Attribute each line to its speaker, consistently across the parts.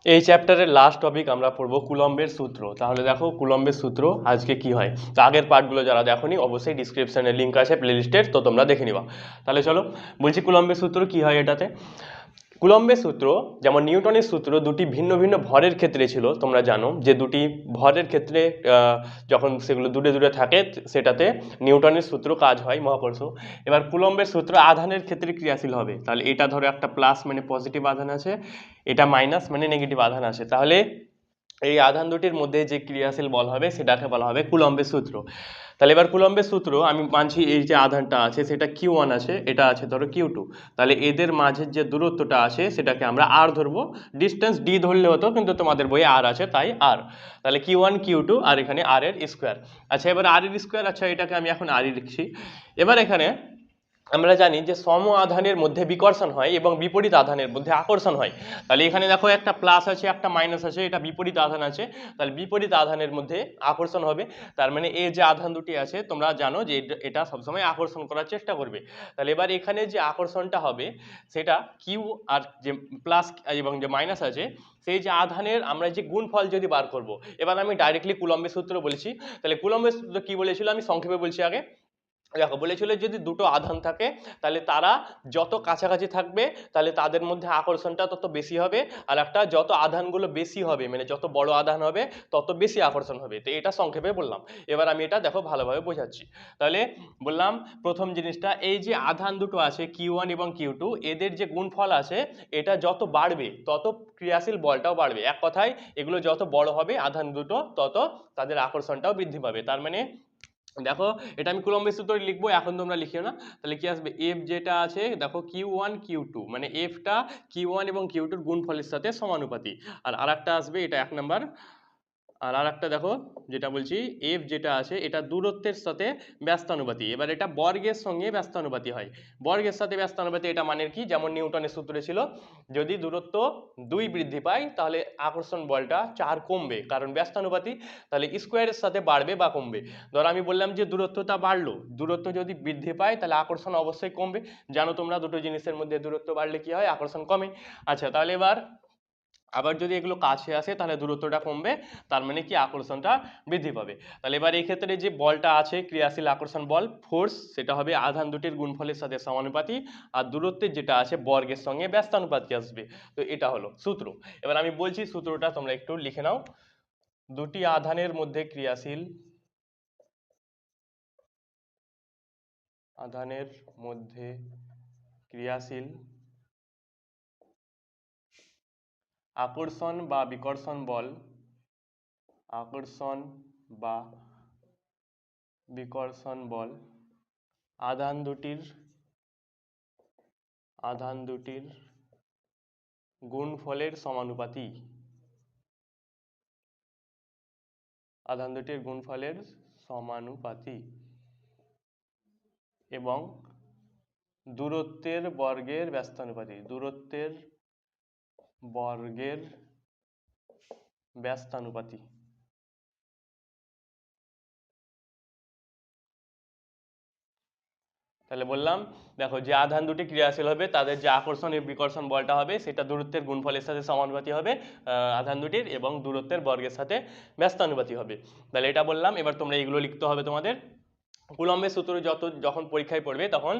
Speaker 1: এই চ্যাপ্টারের last topic আমরা পড়বো কুলম্বের সূত্র। তাহলে দেখো কুলম্বের সূত্র আজকে কি হয়। তো আগের পার্টগুলো যারা দেখোনি অবশ্যই ডিসক্রিপশনে লিঙ্ক আছে প্লেলিস্টের, তো তোমরা দেখে নিবা। তাহলে চলো বলছি কুলম্বের সূত্র কি হয় এটাতে। কুলম্বের সূত্র যেমন নিউটনের সূত্র দুটি ভিন্ন ভিন্ন ভরের ক্ষেত্রে ছিল, তোমরা জানো যে দুটি ভরের ক্ষেত্রে যখন সেগুলো দূরে দূরে থাকে সেটাতে নিউটনের সূত্র কাজ হয় মহাকর্ষ। এবার কুলম্বের সূত্র আধানের ক্ষেত্রে ক্রিয়াশীল হবে। তাহলে এটা ধরো একটা প্লাস মানে পজিটিভ আধান আছে, এটা মাইনাস মানে নেগেটিভ আধান আছে, তাহলে এই আধান দুটির মধ্যে যে ক্রিয়াশীল বল হবে সেটাকে বলা হবে কুলম্বের সূত্র। তাহলে এবার কুলম্বের সূত্র আমি মানছি এই যে আধানটা আছে সেটা Q1 আছে, এটা আছে ধরো Q2, তাহলে এদের মাঝের যে দূরত্বটা আছে সেটাকে আমরা আর ধরবো। ডিস্টেন্স ডি ধরলে হতো কিন্তু তোমাদের বইয়ে আর আছে তাই আর। তাহলে Q1 Q2 আর এখানে আর এর স্কোয়ার। আচ্ছা এবার আর এর স্কোয়ার, আচ্ছা এটাকে আমি এখন আর লিখছি। এবার এখানে আমরা জানি যে সম আধানের মধ্যে বিকর্ষণ হয় এবং বিপরীত আধানের মধ্যে আকর্ষণ হয়। তাহলে এখানে দেখো একটা প্লাস আছে একটা মাইনাস আছে, এটা বিপরীত আধান আছে, তাহলে বিপরীত আধানের মধ্যে আকর্ষণ হবে। তার মানে এই যে আধান দুটি আছে তোমরা জানো যে এটা সবসময় আকর্ষণ করার চেষ্টা করবে। তাহলে এবার এখানে যে আকর্ষণটা হবে সেটা কিউ আর যে প্লাস এবং যে মাইনাস আছে সেই যে আধানের আমরা যে গুণফল যদি বার করব। এবার আমি ডাইরেক্টলি কুলম্বের সূত্র বলেছি। তাহলে কুলম্বের সূত্র কি বলেছিল আমি সংক্ষেপে বলছি আগে। দেখো বলেছিল যদি দুটো আধান থাকে তাহলে তারা যত কাছাকাছি থাকবে তাহলে তাদের মধ্যে আকর্ষণটা তত বেশি হবে, আর একটা যত আধানগুলো বেশি হবে মানে যত বড় আধান হবে তত বেশি আকর্ষণ হবে। তো এটা সংক্ষেপে বললাম। এবার আমি এটা দেখো ভালোভাবে বোঝাচ্ছি। তাহলে বললাম প্রথম জিনিসটা এই যে আধান দুটো আছে Q1 এবং Q2 এদের যে গুণফল আছে এটা যত বাড়বে তত ক্রিয়াশীল বলটাও বাড়বে। এক কথায় এগুলো যত বড় হবে আধান দুটো তত তাদের আকর্ষণটাও বৃদ্ধি পাবে। তার মানে দেখো এটা আমি কুলম্বের সূত্র লিখবো, এখন তোমরা লিখিও না। তাহলে কি আসবে এফ যেটা আছে দেখো Q1 Q2 মানে এফটা Q1 এবং Q2 গুণফলের সাথে সমানুপাতিক। আর আরেকটা আসবে এটা 1 নাম্বার। আর আরেকটা দেখো যেটা বলছি এফ যেটা আছে এটা দূরত্বের সাথে ব্যস্তানুপাতি। এবার এটা বর্গের সঙ্গে ব্যস্তানুপাতি হয়। বর্গের সাথে ব্যস্তানুপাতি এটা মানে কি, যেমন নিউটনের সূত্রে ছিল যদি দূরত্ব 2 বৃদ্ধি পায় তাহলে আকর্ষণ বলটা 4 কমবে কারণ ব্যস্তানুপাতি, তাহলে স্কোয়ারের সাথে বাড়বে বা কমবে। ধর আমি বললাম যে দূরত্বটা বাড়লো, দূরত্ব যদি বৃদ্ধি পায় তাহলে আকর্ষণ অবশ্যই কমবে। জানো তোমরা দুটো জিনিসের মধ্যে দূরত্ব বাড়লে কি হয়, আকর্ষণ কমে। আচ্ছা তাহলে এবার আবার যদি এগুলো কাছে আসে তাহলে দূরত্বটা কমবে, তার মানে কি আকর্ষণটা বৃদ্ধি পাবে। তাহলে এবার এই ক্ষেত্রে যে বলটা আছে ক্রিয়াশীল আকর্ষণ বল ফোর্স সেটা হবে আধান দুটির গুণফলের সাথে সমানুপাতি, আর দূরত্বের যেটা আছে বর্গের সঙ্গে ব্যস্তানুপাতি আসবে। তো এটা হলো সূত্র। এবার আমি বলছি সূত্রটা তোমরা একটু লিখে নাও। দুটি আধানের মধ্যে ক্রিয়াশীল আধানের মধ্যে ক্রিয়াশীল আকর্ষণ বা বিকর্ষণ বল, আকর্ষণ বা বিকর্ষণ বল আধান দুটির গুণফলের সমানুপাতি, আধান দুটির গুণফলের সমানুপাতি এবং দূরত্বের বর্গের ব্যস্তানুপাতি, দূরত্বের বর্গের ব্যস্তানুপাতি। তাহলে বললাম দেখো যে আধান দুটি ক্রিয়াশীল হবে তাদের যে আকর্ষণ এবং বিকর্ষণ বলটা হবে সেটা দূরত্বের গুণফলের সাথে সমানুপাতি হবে আধান দুটির, এবং দূরত্বের বর্গের সাথে ব্যস্তানুপাতি হবে। তাহলে এটা বললাম। এবার তোমরা এইগুলো লিখতে হবে তোমাদের। কুলম্বের সূত্র যখন পরীক্ষায় পড়বে তখন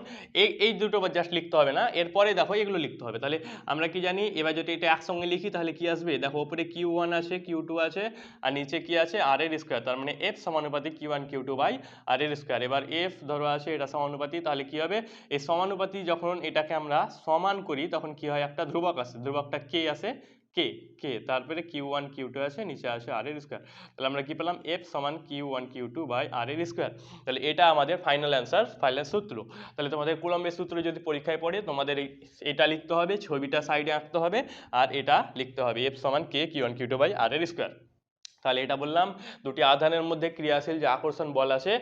Speaker 1: এই দুটো জাস্ট লিখতে হবে না, এরপরে দেখো এগুলো লিখতে হবে। তাহলে আমরা কি জানি, এবার যদি এটা একসঙ্গে লিখি তাহলে কি আসবে, দেখো উপরে Q1 আছে Q2 আছে আর নিচে কি আছে আর এর স্কোয়ার, তার মানে F সমানুপাতিক Q1 Q2 বাই আর এর স্কোয়ার। এবার F ধরো আছে এটা সমানুপাতি, তাহলে কি হবে এই সমানুপাতি যখন এটাকে আমরা সমান করি তখন কি হয় একটা ধ্রুবক আসে, ধ্রুবকটা কে আসে কে কে, তারপরে Q1 Q2 আছে নিচে আসে আর এর স্কোয়ার। তাহলে আমরা কি পেলাম F সমান Q1 Q2 বাই আর এর স্কোয়ার। তাহলে এটা আমাদের ফাইনাল অ্যান্সার, ফাইনাল সূত্র। তাহলে তোমাদের কুলম্বের সূত্র যদি পরীক্ষায় পড়ে তোমাদের এটা লিখতে হবে, ছবিটা সাইডে আঁকতে হবে, আর এটা লিখতে হবে F সমান K Q1 Q2 by R এর স্কোয়ার। তাহলে এটা বললাম দুটি আধানের মধ্যে ক্রিয়াশীল যে আকর্ষণ বল আছে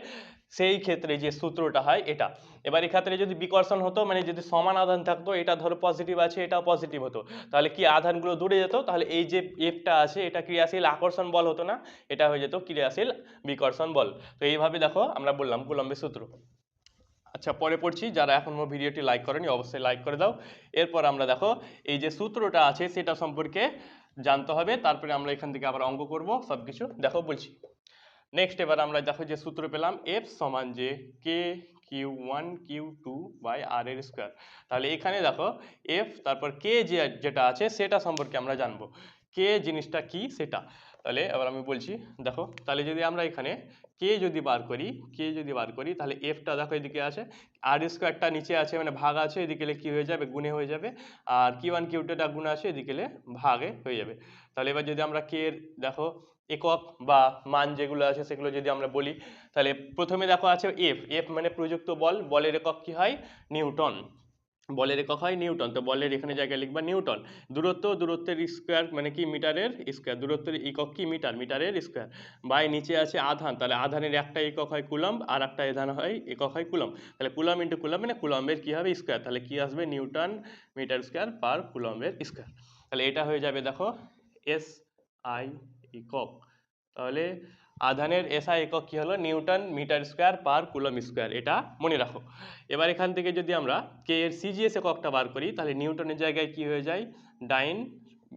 Speaker 1: সেই ক্ষেত্রে যে সূত্রটা হয় এটা। এবার এক্ষেত্রে যদি বিকর্ষণ হতো মানে যদি সমান আধান থাকতো, এটা ধরো পজিটিভ আছে এটাও পজিটিভ হতো, তাহলে কি আধানগুলো দূরে যেত, তাহলে এই যে এফটা আছে এটা ক্রিয়াশীল আকর্ষণ বল হতো না, এটা হয়ে যেত ক্রিয়াশীল বিকর্ষণ বল। তো এইভাবে দেখো আমরা বললাম কুলম্বের সূত্র। আচ্ছা পরে পড়ছি, যারা এখনো ভিডিওটি লাইক করেনি অবশ্যই লাইক করে দাও। এরপর আমরা দেখো এই যে সূত্রটা আছে সেটা সম্পর্কে জানতে হবে, তারপরে আমরা এখান থেকে আবার অঙ্ক করব সব কিছু। দেখো বলছি নেক্সট, এবার আমরা দেখো যে সূত্র পেলাম এফ সমান যে K Q one Q two by R এর স্কোয়ার। তাহলে এখানে দেখো এফ তারপর কে যেটা আছে সেটা সম্পর্কে আমরা জানবো, কে জিনিসটা কি সেটা। তাহলে এবার আমি বলছি দেখো, তাহলে যদি আমরা এখানে কে যদি বার করি তাহলে এফটা দেখো এদিকে আছে, আর স্কোয়ারটা নিচে আছে মানে ভাগ আছে, এদিকে এলে কি হয়ে যাবে গুণে হয়ে যাবে, আর কিউ ওয়ান কিউ টুটা গুণ আছে এদিকে এলে ভাগে হয়ে যাবে। তাহলে এবার যদি আমরা কে এর দেখো একক বা মান যেগুলো আছে সেগুলো যদি আমরা বলি, তাহলে প্রথমে দেখো আছে এফ, এফ মানে প্রযুক্ত বল, বলের একক কি হয় নিউটন, বলের একক হয় নিউটন, তো বলের এখানে জায়গায় লিখবা নিউটন। দূরত্বের স্কোয়ার মানে কি মিটারের স্কোয়ার, দূরত্বের একক কি মিটার, মিটারের স্কোয়ার, বাই নিচে আছে আধান, তাহলে আধানের একটা একক হয় কুলম্ব আর একটা আধান হয় একক হয় কুলম্ব, তাহলে কুলম্ব ইন্টু কুলম্ব মানে কুলম্বের কি হবে স্কোয়ার, তাহলে কি আসবে নিউটন মিটার স্কোয়ার পার কুলম্বের স্কোয়ার। তাহলে এটা হয়ে যাবে দেখো এস আই একক, তাহলে আধানের এসআই একক কি হলো newton metre square per coulomb square, এটা মনে রাখো। এবার এখান থেকে যদি আমরা কে এর সিজিএস এককটা বার করি, তাহলে নিউটনের জায়গায় কি হয়ে যায় ডাইন,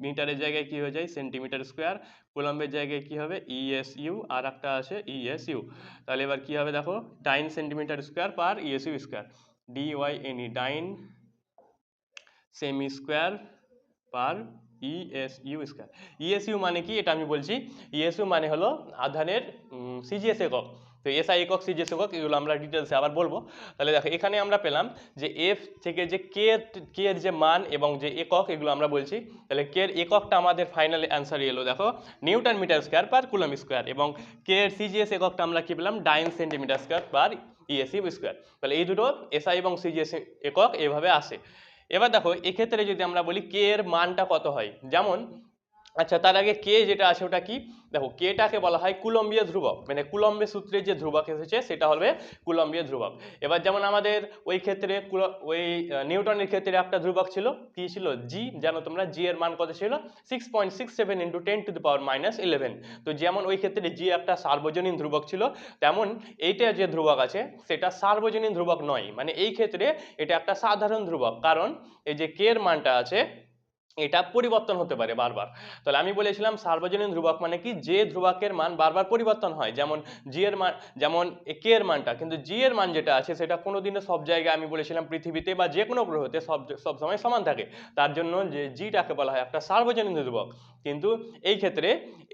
Speaker 1: মিটারের জায়গায় কি হয়ে যায় সেন্টিমিটার স্কোয়ার, কুলম্বের জায়গায় কি হবে ইএসইউ আর একটা আছে ইএসইউ। তাহলে এবার কি হবে দেখো dyne centimetre square per ESU square, D Y N E dyne সেমি square per ESU square. ESU মানে কি এটা আমি বলছি, ইএসইউ মানে হলো আধানের সিজিএস একক, তো এসআই একক সিজিএস একক এগুলো আমরা ডিটেলসে আবার বলবো। তাহলে দেখো এখানে আমরা পেলাম যে এফ থেকে যে কে এর যে মান এবং যে একক এগুলো আমরা বলছি, তাহলে কে এর এককটা আমাদের ফাইনাল অ্যান্সার এলো দেখো newton metre square per coulomb square, এবং কে এর সিজিএস এককটা আমরা কি পেলাম dyne centimetre square per ESU square. তাহলে এই দুটো এসআই এবং সিজিএস একক এভাবে আসে। এবার দেখো এক্ষেত্রে যদি আমরা বলি কে এর মানটা কত হয়, যেমন আচ্ছা তার আগে কে যেটা আছে ওটা কি, দেখো কেটাকে বলা হয় কুলম্বীয় ধ্রুবক, মানে কুলম্বের সূত্রে যে ধ্রুবক এসেছে সেটা হবে কুলম্বীয় ধ্রুবক। এবার যেমন আমাদের ওই ক্ষেত্রে ওই নিউটনের ক্ষেত্রে একটা ধ্রুবক ছিল কি ছিল জি, জানো তোমরা জি এর মান কত ছিল 6.67 ইন্টু 10⁻⁻11। তো যেমন ওই ক্ষেত্রে জি একটা সার্বজনীন ধ্রুবক ছিল, তেমন এইটা যে ধ্রুবক আছে সেটা সার্বজনীন ধ্রুবক নয়, মানে এই ক্ষেত্রে এটা একটা সাধারণ ধ্রুবক, কারণ এই যে কে এর মানটা আছে এটা পরিবর্তন হতে পারে বারবার। তাহলে আমি বলেছিলাম সার্বজনীন ধ্রুবক মানে কি যে ধ্রুবকের মান বারবার পরিবর্তন হয়, যেমন জি এর মান, যেমন কে এর মানটা, কিন্তু জি এর মান যেটা আছে সেটা কোনোদিনও সব জায়গায় আমি বলেছিলাম পৃথিবীতে বা যে কোনো গ্রহতে সব সময় সমান থাকে, তার জন্য যে জিটাকে বলা হয় একটা সার্বজনীন ধ্রুবক। কিন্তু এই ক্ষেত্রে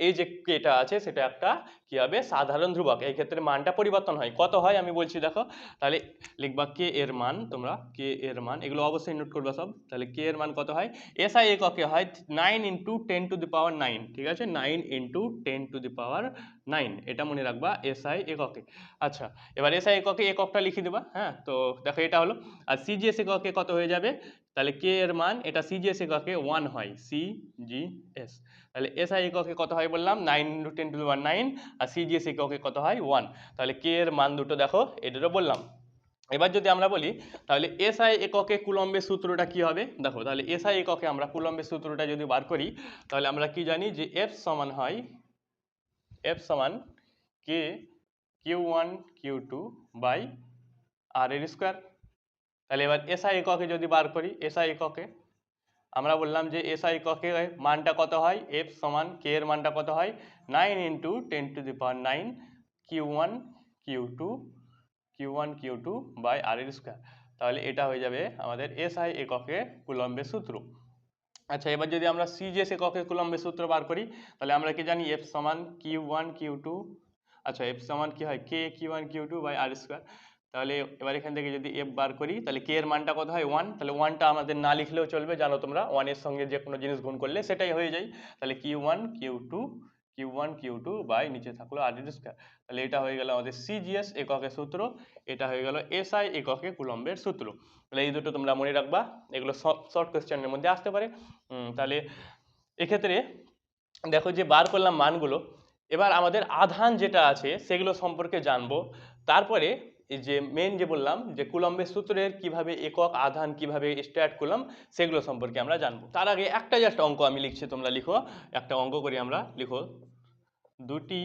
Speaker 1: এই যে কেটা আছে সেটা একটা কি হবে সাধারণ ধ্রুবক, এই ক্ষেত্রে মানটা পরিবর্তন হয়, কত হয় আমি বলছি দেখো। তাহলে লিখবা কে এর মান, তোমরা কে এর মান এগুলো অবশ্যই নোট করবা সব। তাহলে কে এর মান কত হয় এসআই এককে হয় 9 ইন্টু 10⁻9, ঠিক আছে 9 ইন্টু 10⁻9, এটা মনে রাখবা এসআই এককে। আচ্ছা এবার এসআই এককে এককটা লিখে দেবা, হ্যাঁ তো দেখো এটা হলো। আর সিজিএস এককে কত হয়ে যাবে, তাহলে কে এর মান এটা সিজিএস এককে 1 হয় সিজিএস, তাহলে এসআই এককে কত হয় বললাম 9 ইন্টু 10⁻9, আর সিজিএস এককে কত হয় 1, তাহলে কে এর মান দুটো দেখো এটারও বললাম। এবার যদি আমরা বলি তাহলে এসআই এককে কুলম্বের সূত্রটা কি হবে, দেখো তাহলে এসআই এককে আমরা কুলম্বের সূত্রটা যদি বার করি তাহলে আমরা কি জানি যে এফ সমান হয় এফ সমান K Q one Q two by R এর স্কোয়ার। তাহলে এবার এসআই এককে যদি বার করি, এসআই এককে আমরা বললাম যে এসআই এককে মানটা কত হয় এফ সমান কে এর মানটা কত হয় 9 into 10⁻9 Q one Q two by R এর স্কোয়ার। তাহলে এটা হয়ে যাবে আমাদের এসআই এককে কুলম্বের সূত্র। আচ্ছা এবার যদি আমরা সিজিএস এককে কুলম্বের সূত্র বার করি তাহলে আমরা কি জানি এফ সমান কিউ ওয়ান কিউ টু, আচ্ছা এফ সমান কি হয় K Q one Q two by R square. তাহলে এবার এখান থেকে যদি এফ বার করি তাহলে কে এর মানটা কত হয় 1, তাহলে 1টা আমাদের না লিখলেও চলবে, জানো তোমরা 1 এর সঙ্গে যে কোনো জিনিস গুণ করলে সেটাই হয়ে যায়। তাহলে q one Q two by নিচে থাকলো আর এর স্কোয়ার। তাহলে এটা হয়ে গেল আমাদের সিজিএস এককের সূত্র, এটা হয়ে গেল এসআই এককে কুলম্বের সূত্র। তাহলে এই দুটো তোমরা মনে রাখবা, এগুলো শর্ট কোয়েশ্চেনের মধ্যে আসতে পারে। তাহলে এক্ষেত্রে দেখো যে বার করলাম মানগুলো, এবার আমাদের আধান যেটা আছে সেগুলো সম্পর্কে জানবো, তারপরে এই যে মেন যে বললাম যে কুলম্বের সূত্রের কিভাবে একক আধান কিভাবে স্টার্ট করলাম সেগুলো সম্পর্কে আমরা জানবো। তার আগে একটা জাস্ট অঙ্ক আমি লিখছি, তোমরা লিখো, একটা অঙ্ক করি আমরা, লিখো দুটি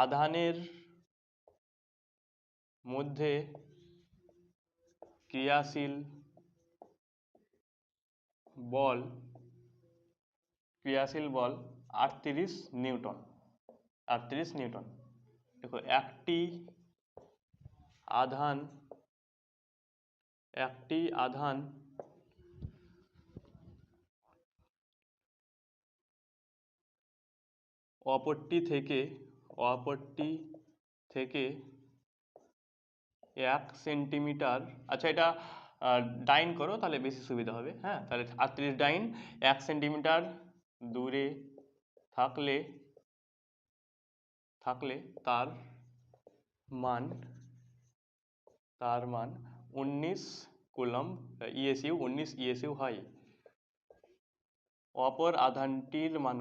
Speaker 1: আধানের মধ্যে ক্রিয়াশীল বল ক্রিয়াশীল বল 38 নিউটন। 38 নিউটন। দেখো একটি আধান অপরটি থেকে 1 সেন্টিমিটার, আচ্ছা এটা ডাইন করো তাহলে বেশি সুবিধা হবে। হ্যাঁ, তাহলে 38 ডাইন 1 সেন্টিমিটার দূরে থাকলে তার মান 19 কুলম্ব ইএসইউ 19 ইএসইউ হয়। অপর আধানটির মান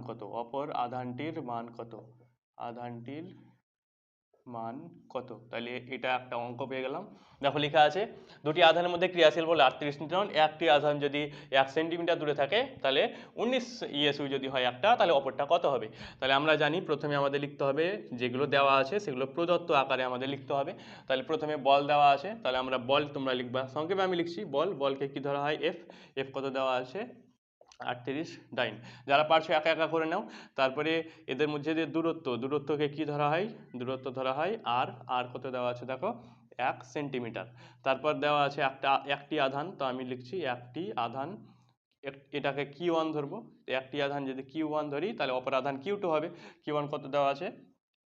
Speaker 1: কত? তাহলে এটা একটা অঙ্ক পেয়ে গেলাম। দেখো লেখা আছে দুটি আধানের মধ্যে ক্রিয়াশীল বল 38 নিউটন, একটি আধান যদি 1 সেন্টিমিটার দূরে থাকে তাহলে 19 ইএসইউ যদি হয় একটা, তাহলে অপরটা কত হবে? তাহলে আমরা জানি প্রথমে আমাদের লিখতে হবে যেগুলো দেওয়া আছে সেগুলো প্রদত্ত আকারে আমাদের লিখতে হবে। তাহলে প্রথমে বল দেওয়া আছে, তাহলে আমরা বল, তোমরা লিখবা সংক্ষেপে, আমি লিখছি বলকে কি ধরা হয়? এফ কত দেওয়া আছে? 38 ডাইন। যারা পারছো একা একা করে নাও। তারপরে এদের মধ্যে যে দূরত্বকে কি ধরা হয়? দূরত্ব ধরা হয় আর কত দেওয়া আছে দেখো? 1 সেন্টিমিটার। তারপর দেওয়া আছে একটি আধান, তো আমি লিখছি একটি আধান, এটাকে Q1 ধরবো। একটি আধান যদি Q1 ধরি তাহলে অপর আধান Q2 হবে। Q1 কত দেওয়া আছে?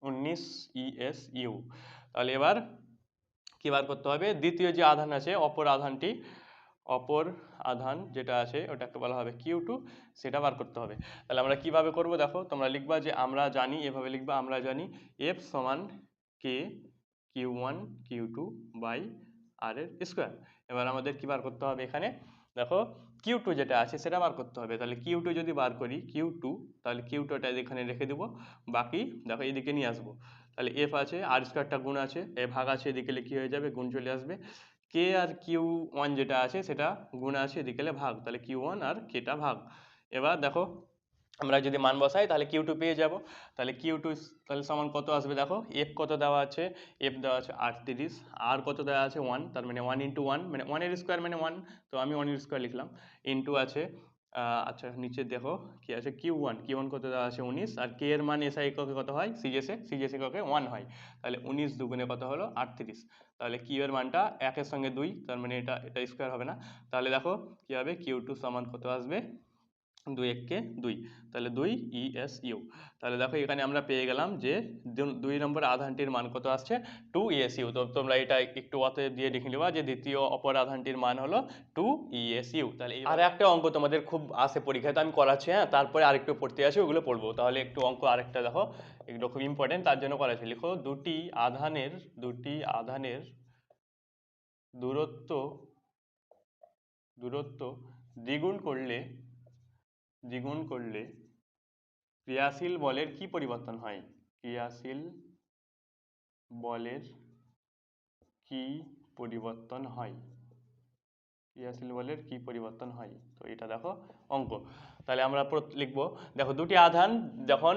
Speaker 1: 19 ইএসইউ। তাহলে এবার কি বার করতে হবে? দ্বিতীয় যে আধান আছে, অপর আধান যেটা আছে ওটাকে বলা হবে Q2, সেটা বার করতে হবে। তাহলে আমরা কিভাবে করব দেখো, তোমরা লিখবা যে আমরা জানি, এভাবে লিখবা, আমরা জানি F সমান K Q1 Q2 by R এর স্কোয়ার। এবার আমাদের কি বার করতে হবে? এখানে দেখো Q2 যেটা আছে সেটা বার করতে হবে। তাহলে Q2 যদি বার করি Q2, তাহলে Q2টা এখানে রেখে দেবো, বাকি দেখো এদিকে নিয়ে আসবো। তাহলে F আছে, আর স্কোয়ারটা গুণ আছে, এ ভাগ আছে, এদিকে কি হয়ে যাবে? গুণ চলে আসবে। কে আর Q1 যেটা আছে সেটা গুণ আছে, এদিকে ভাগ, তাহলে Q1 আর কেটা ভাগ। এবার দেখো আমরা যদি মান বসাই তাহলে Q2 পেয়ে যাব। তাহলে Q2 তাহলে সমান কত আসবে দেখো? F কত দেওয়া আছে? F দেওয়া আছে 38, আর কত দেওয়া আছে? 1, তার মানে 1 ইন্টু 1 মানে 1 এর স্কোয়ার মানে 1, তো আমি 1 এর স্কোয়ার লিখলাম, ইন্টু আছে আচ্ছা নিচে দেখো কি আছে? Q1 কত দেওয়া আছে? 19, আর কে এর মান এসআই এককে কত হয়? সিজিএস এককে 1 হয়। তাহলে 19 দুগুণে কত হলো? 38। তাহলে Q এর মানটা 1 এর সঙ্গে 2, তার মানে এটা স্কোয়ার হবে না। তাহলে দেখো কি হবে? Q2 সমান কত আসবে? 2 এককে 2, তাহলে 2 ইএসইউ। তাহলে দেখো এখানে আমরা পেয়ে গেলাম যে 2 নম্বর আধানটির মান কত আসছে? 2 ইএসইউ। তো তোমরা এটা একটু অতএব দিয়ে লিখে নেবা যে দ্বিতীয় অপর আধানটির মান হলো 2 ইএসইউ। তাহলে আর একটা অঙ্ক তোমাদের খুব আসে পরীক্ষায়, তো আমি করাচ্ছি। হ্যাঁ, তারপরে আরেকটু পড়তে আসে, ওগুলো পড়বো। তাহলে একটু অঙ্ক আরেকটা দেখো, এগুলো খুব ইম্পর্টেন্ট, তার জন্য করাচ্ছি। লিখো দুটি আধানের দূরত্ব দ্বিগুণ করলে ক্রিয়াশীল বলের কি পরিবর্তন হয়? ক্রিয়াশীল বলের কি পরিবর্তন হয়? তো এটা দেখো অঙ্ক। তাহলে আমরা লিখবো, দেখো দুটি আধান যখন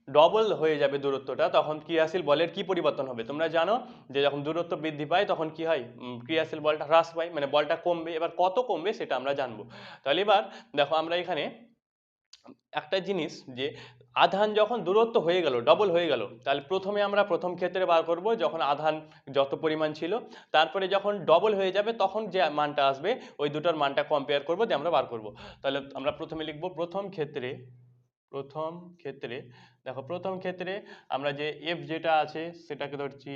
Speaker 1: ডবল হয়ে যাবে দূরত্বটা, তখন ক্রিয়াশীল বলের কি পরিবর্তন হবে? তোমরা জানো যে যখন দূরত্ব বৃদ্ধি পায় তখন কি হয়? ক্রিয়াশীল বলটা হ্রাস পায়, মানে বলটা কমবে। এবার কত কমবে সেটা আমরা জানবো। তাহলে এবার দেখো আমরা এখানে একটা জিনিস, যে আধান যখন দূরত্ব হয়ে গেল, ডবল হয়ে গেল, তাহলে প্রথমে আমরা প্রথম ক্ষেত্রে বার করব যখন আধান যত পরিমাণ ছিল, তারপরে যখন ডবল হয়ে যাবে তখন যে মানটা আসবে ওই দুটোর মানটা কম্পেয়ার করব, দিয়ে আমরা বার করব। তাহলে আমরা প্রথমে লিখব প্রথম ক্ষেত্রে দেখো প্রথম ক্ষেত্রে আমরা যে F যেটা আছে সেটাকে ধরছি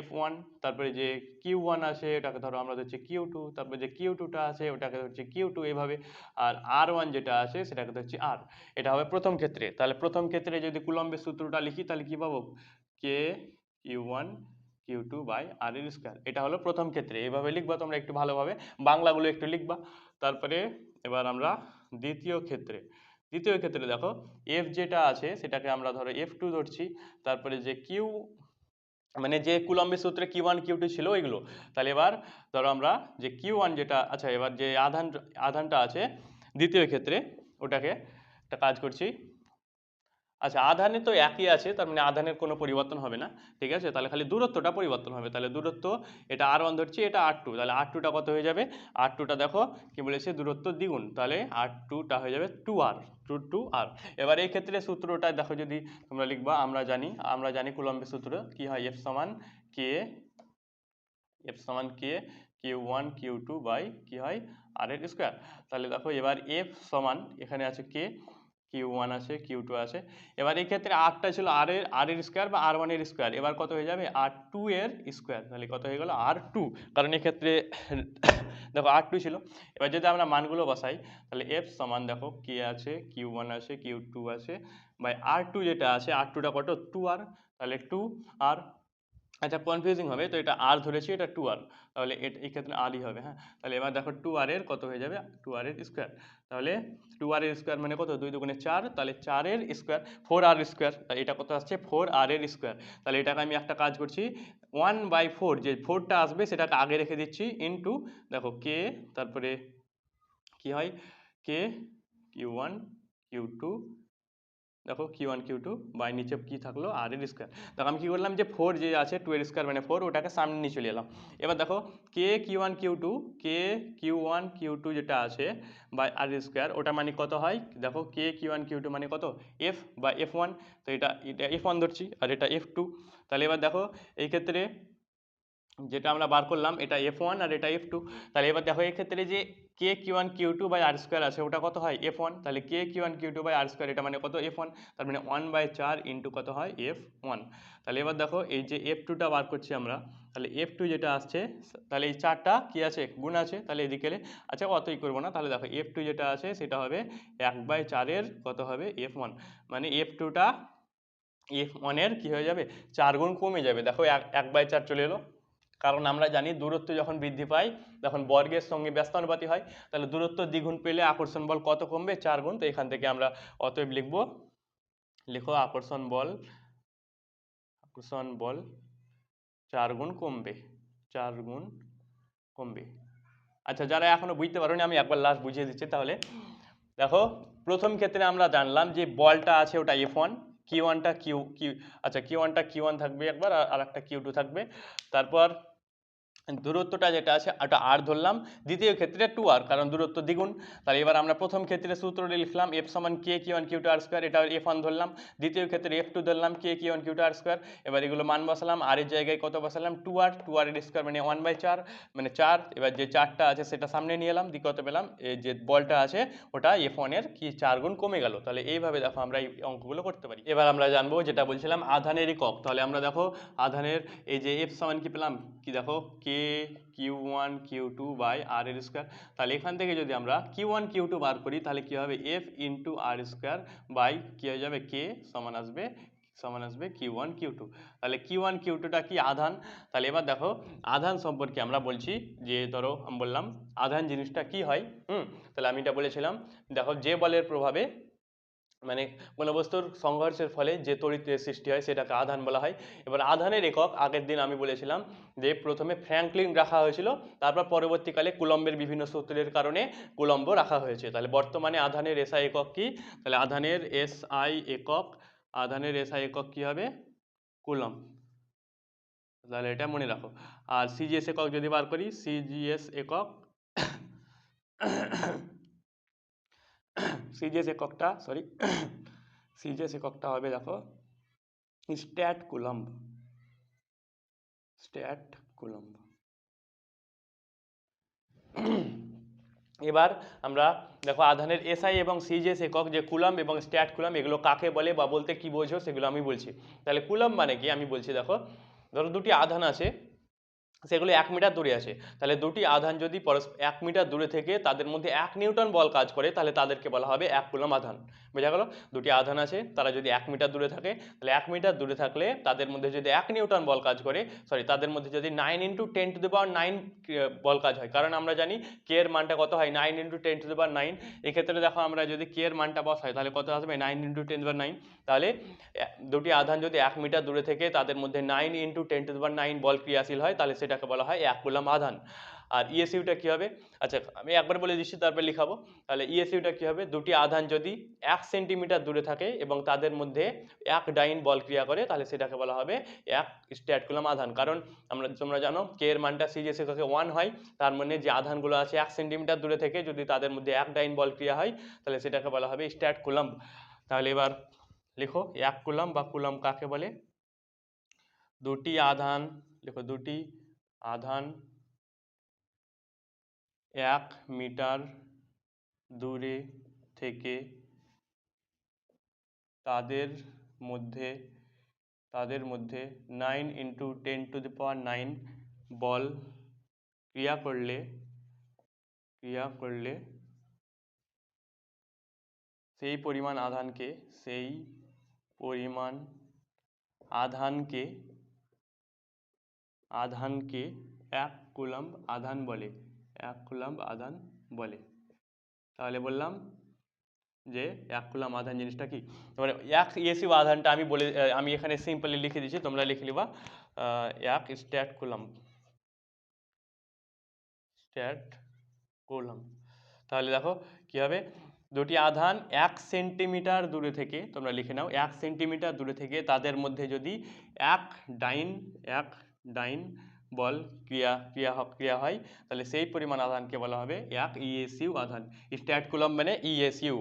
Speaker 1: F1, তারপরে যে Q1 আছে এটাকে ধরো আমরা ধরছি Q2, তারপরে যে Q2টা আছে ওটাকে ধরছি Q2, এইভাবে। আর R1 যেটা আছে সেটাকে ধরছি R। এটা হবে প্রথম ক্ষেত্রে। তাহলে প্রথম ক্ষেত্রে যদি কুলম্বের সূত্রটা লিখি তাহলে কি পাবো? K Q1 Q2 by R এর স্কোয়ার। এটা হলো প্রথম ক্ষেত্রে। এইভাবে লিখবা তোমরা একটু ভালোভাবে, বাংলাগুলো একটু লিখবা। তারপরে এবার আমরা দ্বিতীয় ক্ষেত্রে দেখো F যেটা আছে সেটাকে আমরা ধরো F2 ধরছি, তারপরে যে মানে যে কুলম্বের সূত্রে Q1 Q2 ছিল ওইগুলো। তাহলে এবার ধরো আমরা যে Q1 যেটা, আচ্ছা এবার যে আধানটা আছে দ্বিতীয় ক্ষেত্রে, ওটাকে একটা কাজ করছি, আচ্ছা, আধানে তো একই আছে, তার মানে আধানের কোনো পরিবর্তন হবে না। ঠিক আছে, তাহলে খালি দূরত্বটা পরিবর্তন হবে। তাহলে দূরত্ব এটা R1 ধরছি, এটা R2, তাহলে R2টা কত হয়ে যাবে? R2টা দেখো কি বলেছে, দূরত্ব দ্বিগুণ, তাহলে R2টা হয়ে যাবে 2R, 2R। এবার এই ক্ষেত্রে সূত্রটা দেখো, যদি তোমরা লিখবা, আমরা জানি কুলম্বের সূত্র কি হয়, F সমান K Q1 Q2 বাই কি হয় R এর স্কোয়ার। তাহলে দেখো এবার F সমান, এখানে আছে K, Q1 আছে, Q2 আছে। এবার এই ক্ষেত্রে Rটা ছিল R এর স্কোয়ার বা R1 এর স্কোয়ার, এবার কত হয়ে যাবে, R2 এর স্কোয়ার। তাহলে কত হয়ে গেল, R2, কারণ এক্ষেত্রে দেখো R2 ছিল। এবার যদি আমরা মানগুলো বসাই, তাহলে F সমান দেখো K আছে, Q1 আছে, Q2 আছে, বাই R2 যেটা আছে, R2টা কত, 2R, তাহলে 2R। আচ্ছা, কনফিউজিং হবে তো, এটা আর ধরেছি, এটা 2R, তাহলে এই ক্ষেত্রে আরই হবে। হ্যাঁ, তাহলে এবার দেখো 2R এর কত হয়ে যাবে, 2R এর স্কোয়ার। তাহলে 2R এর স্কোয়ার মানে কত, 2 দুগুণে 4, তাহলে 4 এর স্কোয়ার, 4R স্কোয়ার। তাহলে এটা কত আসছে, 4R এর স্কোয়ার। তাহলে এটাকে আমি একটা কাজ করছি, 1/4, যে 4টা আসবে সেটাকে আগে রেখে দিচ্ছি, ইন্টু দেখো K, তারপরে কি হয়, K Q1 Q2, দেখো Q1 Q2 বাই নিচে কি থাকলো, R এর স্কোয়ার। দেখো আমি কি করলাম, যে 4 যে আছে 2 এর স্কোয়ার মানে 4, ওটাকে সামনে নিয়ে চলে এলাম। এবার দেখো K Q1 Q2 যেটা আছে বাই R এর স্কোয়ার, ওটা মানে কত হয়, দেখো K Q1 Q2 মানে কত, F বা F1, তো এটা F1 ধরছি, আর এটা F2। তাহলে এবার দেখো এই ক্ষেত্রে যেটা আমরা বার করলাম, এটা F1 আর এটা F2। তাহলে এবার দেখো এই ক্ষেত্রে যে K Q1 Q2 by R square আছে, ওটা কত হয়, F1। তাহলে K Q1 Q2 by R square, এটা মানে কত, F1, তার মানে 1/4 ইন্টু কত হয়, F1। তাহলে এবার দেখো এই যে F2টা বার করছি আমরা, তাহলে F2 যেটা আসছে, তাহলে এই 4টা কি আছে, গুণ আছে, তাহলে এদিকে আচ্ছা অতই করবো না। তাহলে দেখো F2 যেটা আছে সেটা হবে 1/4 এর কত হবে, F1, মানে F2টা F1 এর কি হয়ে যাবে, 4 গুণ কমে যাবে। দেখো 1/4 চলে এলো, কারণ আমরা জানি দূরত্ব যখন বৃদ্ধি পায় তখন বর্গের সঙ্গে ব্যস্তানুপাতি হয়। তাহলে দূরত্ব দ্বিগুণ পেলে আকর্ষণ বল কত কমবে, 4 গুণ। তো এখান থেকে আমরা অতএব লিখো আকর্ষণ বল 4 গুণ কমবে, 4 গুণ কমবে। আচ্ছা, যারা এখনো বুঝতে পারোনি আমি একবার লাস্ট বুঝিয়ে দিচ্ছি। তাহলে দেখো প্রথম ক্ষেত্রে আমরা জানলাম যে বলটা আছে ওটা F1, Q1টা আচ্ছা Q1টা Q1 থাকবে একবার, আর একটা Q2 থাকবে। তারপর দূরত্বটা যেটা আছে ওটা R ধরলাম, দ্বিতীয় ক্ষেত্রে 2R, কারণ দূরত্ব দ্বিগুণ। তাহলে এবার আমরা প্রথম ক্ষেত্রে সূত্রটি লিখলাম, F সমান K Q1 Q2 R square, এটা F1 ধরলাম। দ্বিতীয় ক্ষেত্রে F2 ধরলাম, K Q1 Q2 R square. এবার এগুলো মান বসালাম, R এর জায়গায় কত বসালাম, 2R এর স্কোয়ার মানে 1/4, মানে 4। এবার যে 4টা আছে সেটা সামনে নিয়ে এলাম, দিয়ে কত পেলাম, এই যে বলটা আছে ওটা F1 এর কি 4 গুণ কমে গেল। তাহলে এইভাবে দেখো আমরা এই অঙ্কগুলো করতে পারি। এবার আমরা জানবো যেটা বলছিলাম আধানের একক। তাহলে আমরা দেখো আধানের এই যে F সমান কি পেলাম, কি দেখো K Q1 Q2 by R এর স্কোয়ার। তাহলে এখান থেকে যদি আমরা Q1 Q2 বার করি, তাহলে কি হবে, F into R square by কি হয়ে যাবে, K সমান আসবে Q1 Q2। তাহলে Q1 Q2টা কি, আধান। তাহলে এবার দেখো আধান সম্পর্কে আমরা বলছি, যে ধরো আমি বললাম আধান জিনিসটা কি হয়। তাহলে আমি এটা বলেছিলাম, দেখো যে বলের প্রভাবে, মানে কোনো বস্তুর সংঘর্ষের ফলে যে তড়িতের সৃষ্টি হয় সেটাকে আধান বলা হয়। এবার আধানের একক আগের দিন আমি বলেছিলাম যে প্রথমে ফ্র্যাঙ্কলিন রাখা হয়েছিল, তারপর পরবর্তীকালে কুলম্বের বিভিন্ন সূত্রের কারণে কুলম্ব রাখা হয়েছে। তাহলে বর্তমানে আধানের এসআই একক কি, তাহলে আধানের এসআই একক কি হবে, কুলম্ব। তাহলে এটা মনে রাখো। আর সিজিএস একক যদি বার করি, সিজিএস একক সিজিএস এককটা হবে দেখো স্ট্যাট কুলম্ব। এবার আমরা দেখো আধানের এসআই এবং সিজিএস একক, যে কুলম্ব এবং স্ট্যাট কুলম্ব, এগুলো কাকে বলে বা বলতে কি বোঝো সেগুলো আমি বলছি। তাহলে কুলম্ব মানে কি আমি বলছি, দেখো ধরো দুটি আধান আছে, সেগুলো 1 মিটার দূরে আছে। তাহলে দুটি আধান যদি 1 মিটার দূরে থেকে তাদের মধ্যে 1 নিউটন বল কাজ করে, তাহলে তাদেরকে বলা হবে 1 কুলম্ব আধান। বোঝা গেল, দুটি আধান আছে তারা যদি 1 মিটার দূরে থাকে, তাহলে 1 মিটার দূরে থাকলে তাদের মধ্যে যদি 1 নিউটন বল কাজ করে, তাদের মধ্যে যদি 9 × 10⁹ বল কাজ হয়, কারণ আমরা জানি কে এর মানটা কত হয়, 9 × 10⁹। এক্ষেত্রে দেখো আমরা যদি কে এর মানটা বসাই, তাহলে কত আসবে, 9 × 10⁹। তাহলে দুটি আধান যদি 1 মিটার দূরে থেকে তাদের মধ্যে 9 × 10⁹ বল ক্রিয়াশীল হয়, তাহলে সেটা সেটাকে বলা হয় 1 কুলম্ব আধান। আর ইএসইউটা কী হবে, আচ্ছা আমি একবার বলে দিচ্ছি তারপর লিখাবো। তাহলে ইএসইউটা কী হবে, দুটি আধান যদি 1 সেন্টিমিটার দূরে থাকে এবং তাদের মধ্যে 1 ডাইন বল ক্রিয়া করে তাহলে সেটাকে বলা হবে 1 স্ট্যাট কুলম্ব আধান। কারণ তোমরা জানো কে এর মানটা সিজিএস এককে 1 হয়, তার মানে যে আধানগুলো আছে 1 সেন্টিমিটার দূরে থেকে যদি তাদের মধ্যে 1 ডাইন বল ক্রিয়া হয় তাহলে সেটাকে বলা হবে স্ট্যাট কুলম্ব। তাহলে এবার লিখো 1 কুলম্ব বা কুলম্ব কাকে বলে, দুটি আধান, লিখো দুটি আধান 1 মিটার দূরে থেকে তাদের মধ্যে 9 × 10⁹ বল ক্রিয়া করলে সেই পরিমাণ আধানকে 1 কুলম্ব আধান বলে, 1 কুলম্ব আধান বলে। তাহলে বললাম যে 1 কুলম্ব আধান জিনিসটা কি, এবারে 1 ইএসইউ আধানটা আমি এখানে সিম্পলি লিখে দিচ্ছি, তোমরা লিখে নিবা 1 স্ট্যাট কুলম্ব। তাহলে দেখো কি হবে, দুটি আধান 1 সেন্টিমিটার দূরে থেকে, তোমরা লিখে নাও 1 সেন্টিমিটার দূরে থেকে তাদের মধ্যে যদি 1 ডাইন বল ক্রিয়া হয় তাহলে সেই পরিমাণ আধানকে বলা হবে 1 ইএসইউ আধান। স্ট্যাট কুলম্ব মানে ইএসইউ,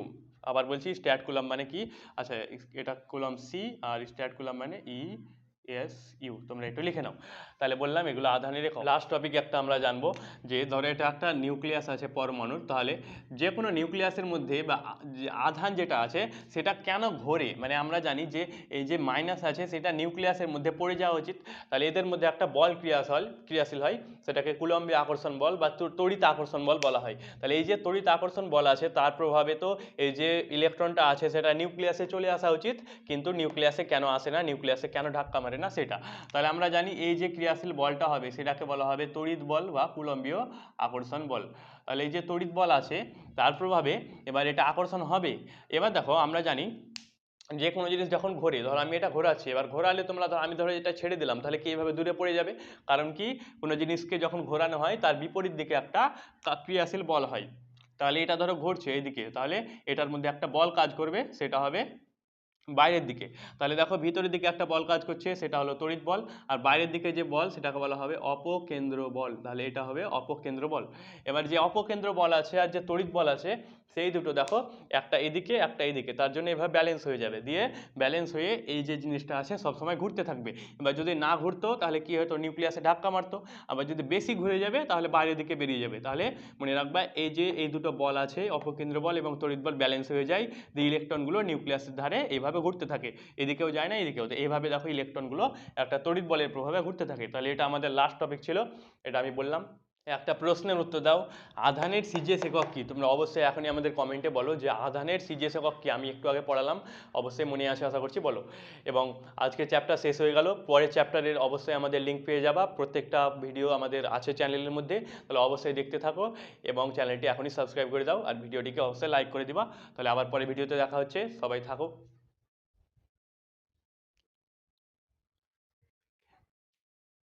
Speaker 1: আবার বলছি স্ট্যাট কুলম্ব মানে কি, আচ্ছা এটা কুলম্ব সি আর স্ট্যাট কুলম্ব মানে ইএসইউ, তোমরা একটু লিখে নাও। তাহলে বললাম এগুলো আধানের। লাস্ট টপিক একটা আমরা জানবো যে ধরো এটা একটা নিউক্লিয়াস আছে পরমাণুর, তাহলে যে কোনো নিউক্লিয়াসের মধ্যে বা যে আধান যেটা আছে সেটা কেন ঘোরে, মানে আমরা জানি যে এই যে মাইনাস আছে সেটা নিউক্লিয়াসের মধ্যে পড়ে যাওয়া উচিত, তাহলে এদের মধ্যে একটা বল ক্রিয়াশীল হয় সেটাকে কুলম্বীয় আকর্ষণ বল বা তড়িৎ আকর্ষণ বল বলা হয়। তাহলে এই যে তড়িৎ আকর্ষণ বল আছে তার প্রভাবে তো এই যে ইলেকট্রনটা আছে সেটা নিউক্লিয়াসে চলে আসা উচিত, কিন্তু নিউক্লিয়াসে কেন আসে না, নিউক্লিয়াসে কেন ধাক্কা মারে না সেটা। তাহলে আমরা জানি এই যে ক্রিয়াশীল বলটা হবে সেটাকে বলা হবে তড়িৎ বল বা কুলম্বীয় আকর্ষণ বল। তাহলে এই যে তড়িৎ বল আছে তার প্রভাবে এবার এটা আকর্ষণ হবে। এবার দেখো আমরা জানি যে কোনো জিনিস যখন ঘোরে, ধরো আমি এটা ঘোরাচ্ছি, এবার ঘোরালে আমি ধরো এটা ছেড়ে দিলাম তাহলে কি এইভাবে দূরে পড়ে যাবে, কারণ কি কোনো জিনিসকে যখন ঘোরানো হয় তার বিপরীত দিকে একটা ক্রিয়াশীল বল হয়। তাহলে এটা ধরো ঘুরছে এইদিকে, তাহলে এটার মধ্যে একটা বল কাজ করবে সেটা হবে বাইরের দিকে। তাহলে দেখো ভিতরের দিকে একটা বল কাজ করছে সেটা হলো তড়িৎ বল, আর বাইরের দিকে যে বল সেটাকে বলা হবে অপকেন্দ্র বল, তাহলে এটা হবে অপকেন্দ্র বল। এবার যে অপকেন্দ্র বল আছে আর যে তড়িৎ বল আছে সেই দুটো দেখো একটা এদিকে একটা এদিকে, তার জন্য এভাবে ব্যালেন্স হয়ে যাবে, দিয়ে ব্যালেন্স হয়ে এই যে জিনিসটা আছে সবসময় ঘুরতে থাকবে। এবার যদি না ঘুরতো তাহলে কি হতো, নিউক্লিয়াসে ধাক্কা মারতো, আবার যদি বেশি ঘুরে যাবে তাহলে বাইরের দিকে বেরিয়ে যাবে। তাহলে মনে রাখবা এই যে এই দুটো বল আছে অপকেন্দ্র বল এবং তড়িৎ বল ব্যালেন্স হয়ে যায়, দিয়ে ইলেকট্রনগুলো নিউক্লিয়াসের ধারে এইভাবে ঘুরতে থাকে, এদিকেও যায় না এদিকেও, তো এইভাবে দেখো ইলেকট্রনগুলো একটা তড়িৎ বলের প্রভাবে ঘুরতে থাকে। তাহলে এটা আমাদের লাস্ট টপিক ছিল, এটা আমি বললাম। একটা প্রশ্নের উত্তর দাও, আধানের সিজিএস একক কি? তোমরা অবশ্যই এখনই আমাদের কমেন্টে বলো যে আধানের সিজিএস একক কি, আমি একটু আগে পড়ালাম, অবশ্যই মনে আসে আশা করছি, বলো। এবং আজকের চ্যাপ্টার শেষ হয়ে গেল, পরের চ্যাপ্টারের অবশ্যই আমাদের লিঙ্ক পেয়ে যাবা, প্রত্যেকটা ভিডিও আমাদের আছে চ্যানেলের মধ্যে, তাহলে অবশ্যই দেখতে থাকো এবং চ্যানেলটি এখনই সাবস্ক্রাইব করে দাও আর ভিডিওটিকে অবশ্যই লাইক করে দিবা। তাহলে আবার পরে ভিডিওতে দেখা হচ্ছে, সবাই থাকো।